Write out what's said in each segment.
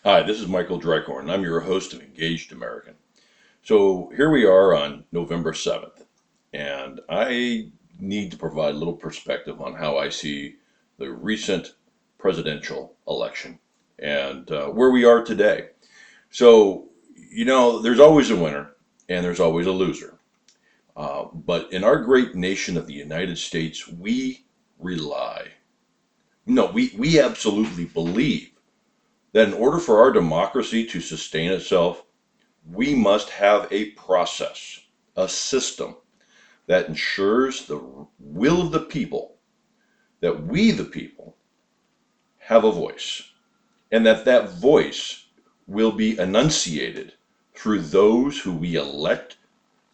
Hi, this is Michael Drycorn. I'm your host of Engaged American. So here we are on November 7th, and I need to provide a little perspective on how I see the recent presidential election and where we are today. So, there's always a winner and there's always a loser. But in our great nation of the United States, we absolutely believe that in order for our democracy to sustain itself, we must have a process, a system that ensures the will of the people, that we, the people, have a voice, and that voice will be enunciated through those who we elect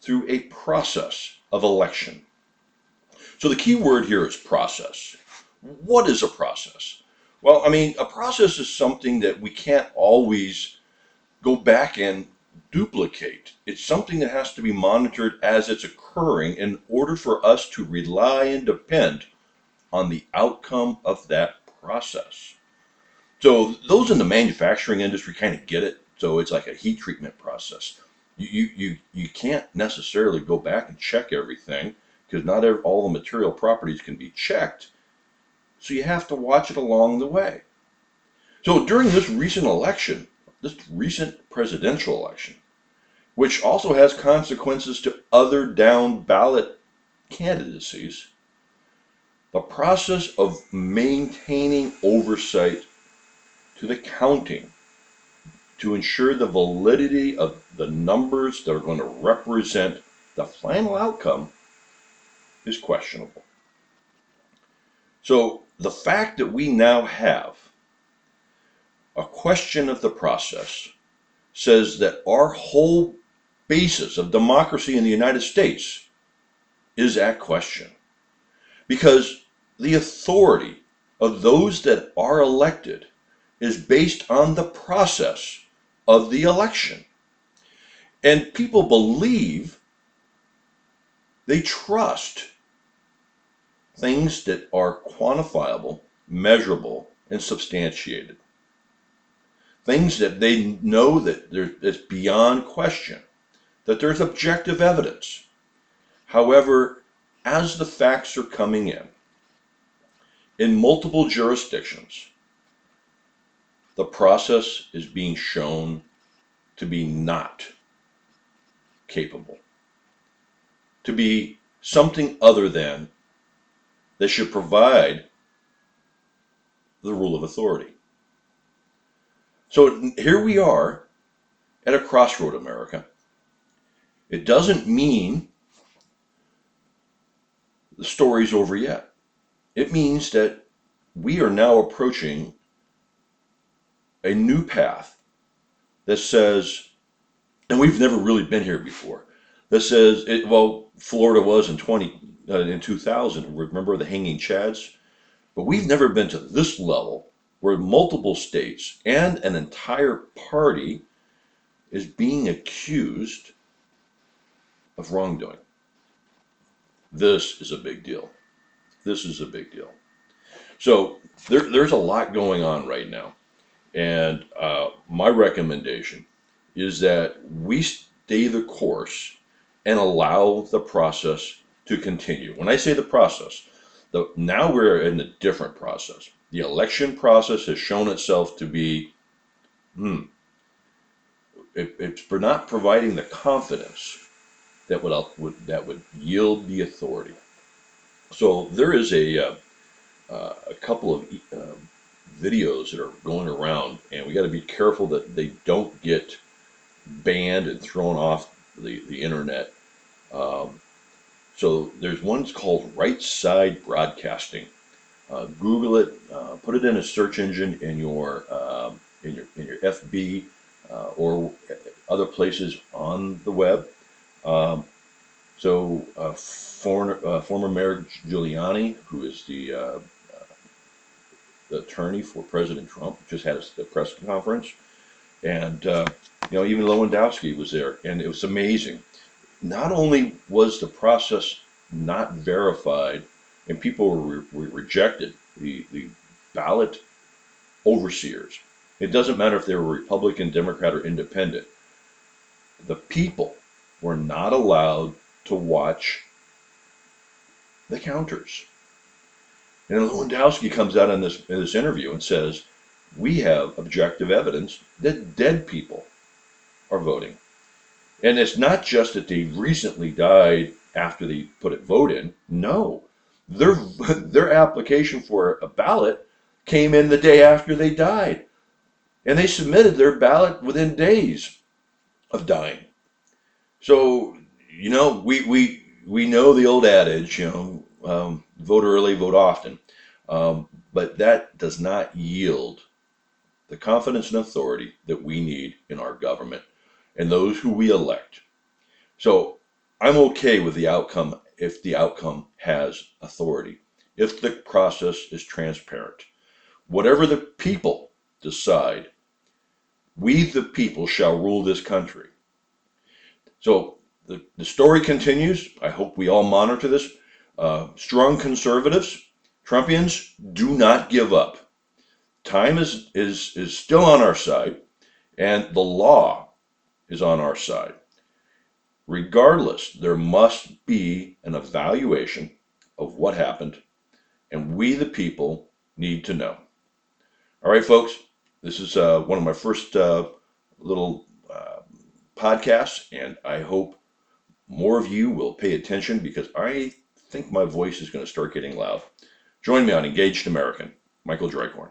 through a process of election. So the key word here is process. What is a process? Well, a process is something that we can't always go back and duplicate. It's something that has to be monitored as it's occurring in order for us to rely and depend on the outcome of that process. So those in the manufacturing industry kind of get it. So it's like a heat treatment process. You can't necessarily go back and check everything because not all the material properties can be checked. So you have to watch it along the way. So during this recent presidential election, which also has consequences to other down ballot candidacies, the process of maintaining oversight to the counting to ensure the validity of the numbers that are going to represent the final outcome is questionable. So the fact that we now have a question of the process says that our whole basis of democracy in the United States is at question. Because the authority of those that are elected is based on the process of the election. And people believe, they trust things that are quantifiable, measurable, and substantiated. Things that they know that it's beyond question, that there's objective evidence. However, as the facts are coming in multiple jurisdictions, the process is being shown to be not capable, to be something other than that should provide the rule of authority. So here we are at a crossroad, America. It doesn't mean the story's over yet. It means that we are now approaching a new path that says, and we've never really been here before, that says, Florida was in 2000, remember the hanging chads? But we've never been to this level where multiple states and an entire party is being accused of wrongdoing. This is a big deal. This is a big deal. So there's a lot going on right now. And my recommendation is that we stay the course and allow the process to continue. When I say the process, now we're in a different process. The election process has shown itself to be, it's for not providing the confidence that would yield the authority. So there is a couple of videos that are going around, and we got to be careful that they don't get banned and thrown off the internet. So there's one called Right Side Broadcasting. Google it, put it in a search engine in your FB or other places on the web. Former Mayor Giuliani, who is the attorney for President Trump, just had a press conference, and even Lewandowski was there, and it was amazing. Not only was the process not verified, and people were rejected, the ballot overseers It doesn't matter if they were Republican, Democrat, or Independent. The people were not allowed to watch the counters. And Lewandowski comes out in this interview and says, we have objective evidence that dead people are voting. And it's not just that they recently died after they put a vote in. No, their application for a ballot came in the day after they died. And they submitted their ballot within days of dying. So, we know the old adage, vote early, vote often. But that does not yield the confidence and authority that we need in our government and those who we elect. So I'm okay with the outcome if the outcome has authority, if the process is transparent. Whatever the people decide, we the people shall rule this country. So the story continues. I hope we all monitor this. Strong conservatives, Trumpians, do not give up. Time is still on our side, and the law is on our side. Regardless, there must be an evaluation of what happened, and we, the people, need to know. All right, folks, this is one of my first little podcasts, and I hope more of you will pay attention because I think my voice is going to start getting loud. Join me on Engaged American, Michael Drycorn.